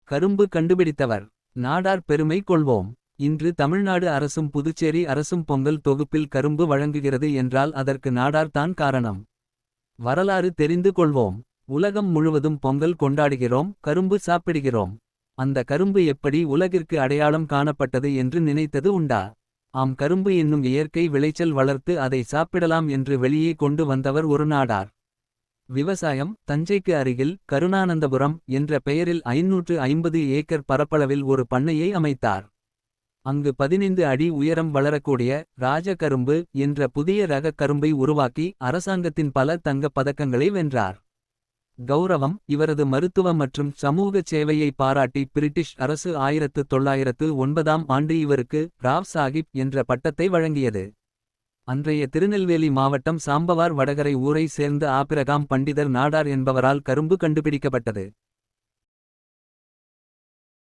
கரும்பு கண்டுபிடித்தவர். நாடார் பெருமை கொள்வோம். இன்று தமிழ்நாடு அரசும் புதுச்சேரி அரசும் பொங்கல் தொகுப்பில் கரும்பு வழங்குகிறது என்றால் அதற்கு நாடார் தான் காரணம். வரலாறு தெரிந்து கொள்வோம். உலகம் முழுவதும் பொங்கல் கொண்டாடுகிறோம், கரும்பு சாப்பிடுகிறோம். அந்த கரும்பு எப்படி உலகிற்கு அடையாளம் காணப்பட்டது என்று நினைத்தது உண்டா? ஆம், கரும்பு என்னும் இயற்கை விளைச்சல் வளர்த்து அதை சாப்பிடலாம் என்று வெளியே கொண்டு வந்தவர் ஒரு நாடார். விவசாயம். தஞ்சைக்கு அருகில் கருணானந்தபுரம் என்ற பெயரில் 550 ஏக்கர் பரப்பளவில் ஒரு பண்ணையை அமைத்தார். அங்கு 15 அடி உயரம் வளரக்கூடிய ராஜ கரும்பு என்ற புதிய ரக கரும்பை உருவாக்கி அரசாங்கத்தின் பல தங்கப் பதக்கங்களை வென்றார். கௌரவம். இவரது மருத்துவ மற்றும் சமூகச் சேவையை பாராட்டி பிரிட்டிஷ் அரசு 1909ஆம் ஆண்டு இவருக்கு ராவ் சாகிப் என்ற பட்டத்தை வழங்கியது. அன்றைய திருநெல்வேலி மாவட்டம் சாம்பவார் வடகரை ஊரை சேர்ந்த ஆபிரகாம் பண்டிதர் நாடார் என்பவரால் கரும்பு கண்டுபிடிக்கப்பட்டது.